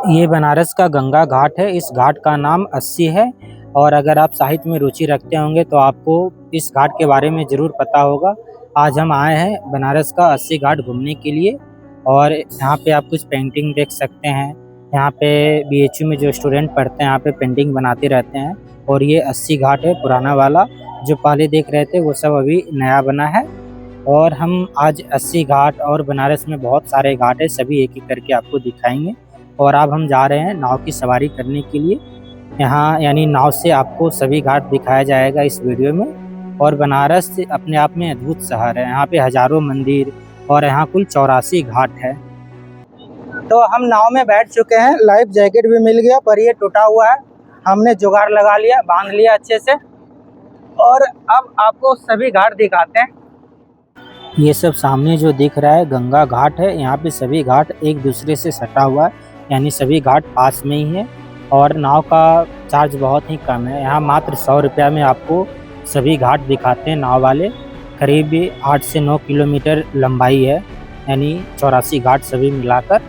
ये बनारस का गंगा घाट है। इस घाट का नाम अस्सी है और अगर आप साहित्य में रुचि रखते होंगे तो आपको इस घाट के बारे में ज़रूर पता होगा। आज हम आए हैं बनारस का अस्सी घाट घूमने के लिए और यहाँ पे आप कुछ पेंटिंग देख सकते हैं। यहाँ पे बीएचयू में जो स्टूडेंट पढ़ते हैं यहाँ पे पेंटिंग बनाते रहते हैं और ये अस्सी घाट है पुराना वाला। जो पहले देख रहे थे वो सब अभी नया बना है। और हम आज अस्सी घाट और बनारस में बहुत सारे घाट है, सभी एक एक करके आपको दिखाएंगे। और अब हम जा रहे हैं नाव की सवारी करने के लिए। यहाँ यानी नाव से आपको सभी घाट दिखाया जाएगा इस वीडियो में। और बनारस अपने आप में अद्भुत शहर है। यहाँ पे हजारों मंदिर और यहाँ कुल 84 घाट है। तो हम नाव में बैठ चुके हैं, लाइफ जैकेट भी मिल गया पर ये टूटा हुआ है। हमने जुगाड़ लगा लिया, बांध लिया अच्छे से और अब आपको सभी घाट दिखाते हैं। ये सब सामने जो दिख रहा है गंगा घाट है। यहाँ पे सभी घाट एक दूसरे से सटा हुआ है, यानी सभी घाट पास में ही है। और नाव का चार्ज बहुत ही कम है। यहाँ मात्र 100 रुपया में आपको सभी घाट दिखाते हैं नाव वाले। करीब 8 से 9 किलोमीटर लंबाई है, यानी 84 घाट सभी मिलाकर।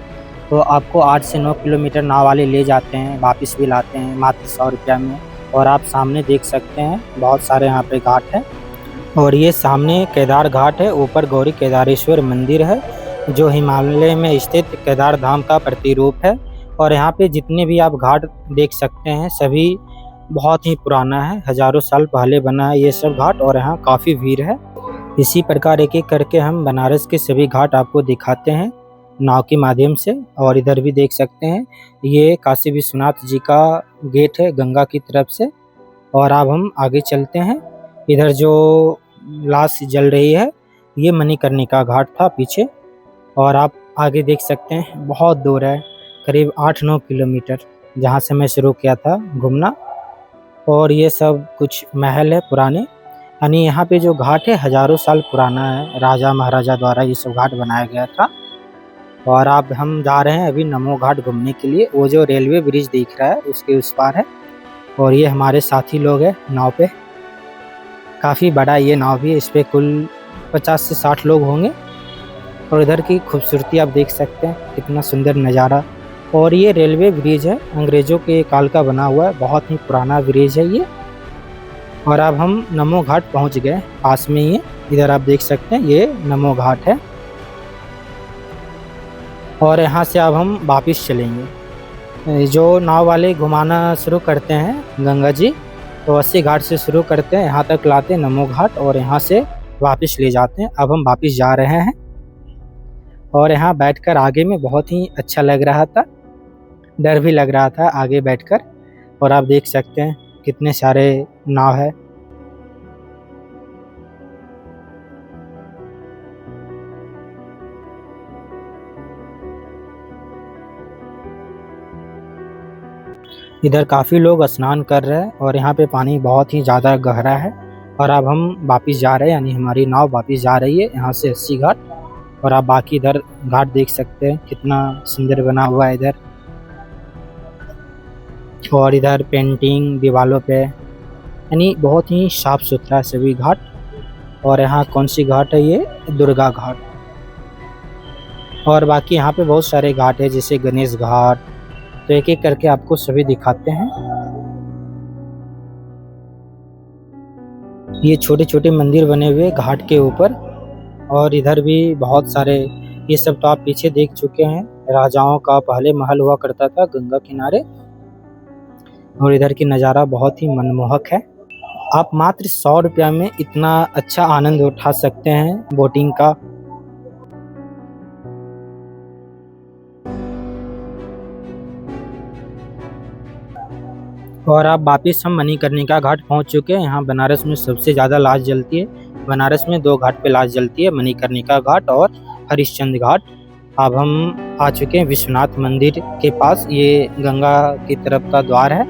तो आपको 8 से 9 किलोमीटर नाव वाले ले जाते हैं, वापस भी लाते हैं मात्र 100 रुपया में। और आप सामने देख सकते हैं बहुत सारे यहाँ पे घाट हैं। और ये सामने केदार घाट है, ऊपर गौरी केदारेश्वर मंदिर है जो हिमालय में स्थित केदार धाम का प्रतिरूप है। और यहाँ पे जितने भी आप घाट देख सकते हैं सभी बहुत ही पुराना है, हजारों साल पहले बना है ये सब घाट। और यहाँ काफ़ी भीड़ है। इसी प्रकार एक एक करके हम बनारस के सभी घाट आपको दिखाते हैं नाव के माध्यम से। और इधर भी देख सकते हैं ये काशी विश्वनाथ जी का गेट है गंगा की तरफ से। और अब हम आगे चलते हैं। इधर जो लाश जल रही है ये मणिकर्णिका घाट था पीछे। और आप आगे देख सकते हैं बहुत दूर है, करीब 8-9 किलोमीटर, जहाँ से मैं शुरू किया था घूमना। और ये सब कुछ महल है पुराने, यानी यहाँ पे जो घाट है हजारों साल पुराना है, राजा महाराजा द्वारा ये सब घाट बनाया गया था। और अब हम जा रहे हैं अभी नमो घाट घूमने के लिए। वो जो रेलवे ब्रिज दिख रहा है उसके उस पार है। और ये हमारे साथी लोग हैं नाव पे। काफ़ी बड़ा ये नाव भी है, इस पर कुल 50 से 60 लोग होंगे। और इधर की खूबसूरती आप देख सकते हैं, कितना सुंदर नज़ारा। और ये रेलवे ब्रिज है, अंग्रेज़ों के काल का बना हुआ है, बहुत ही पुराना ब्रिज है ये। और अब हम नमो घाट पहुंच गए, पास में ही है। इधर आप देख सकते हैं ये नमो घाट है। और यहाँ से अब हम वापस चलेंगे। जो नाव वाले घुमाना शुरू करते हैं गंगा जी, तो अस्सी घाट से शुरू करते हैं, यहाँ तक लाते हैं नमो घाट और यहाँ से वापस ले जाते हैं। अब हम वापस जा रहे हैं। और यहाँ बैठकर आगे में बहुत ही अच्छा लग रहा था, डर भी लग रहा था आगे बैठकर। और आप देख सकते हैं कितने सारे नाव है। इधर काफ़ी लोग स्नान कर रहे हैं और यहाँ पे पानी बहुत ही ज़्यादा गहरा है। और अब हम वापस जा रहे हैं, यानी हमारी नाव वापस जा रही है यहाँ से अस्सी घाट। और आप बाकी इधर घाट देख सकते हैं कितना सुंदर बना हुआ है इधर। और इधर पेंटिंग दीवालों पे, यानी बहुत ही साफ सुथरा सभी घाट। और यहाँ कौन सी घाट है, ये दुर्गा घाट। और बाकी यहाँ पे बहुत सारे घाट है जैसे गणेश घाट। तो एक एक करके आपको सभी दिखाते हैं। ये छोटे छोटे मंदिर बने हुए घाट के ऊपर। और इधर भी बहुत सारे, ये सब तो आप पीछे देख चुके हैं, राजाओं का पहले महल हुआ करता था गंगा किनारे। और इधर की नज़ारा बहुत ही मनमोहक है। आप मात्र 100 रुपया में इतना अच्छा आनंद उठा सकते हैं बोटिंग का। और अब वापस हम मणिकर्णिका घाट पहुंच चुके हैं। यहाँ बनारस में सबसे ज़्यादा लाश जलती है। बनारस में 2 घाट पे लाश जलती है, मणिकर्णिका घाट और हरिश्चंद्र घाट। अब हम आ चुके हैं विश्वनाथ मंदिर के पास। ये गंगा की तरफ का द्वार है।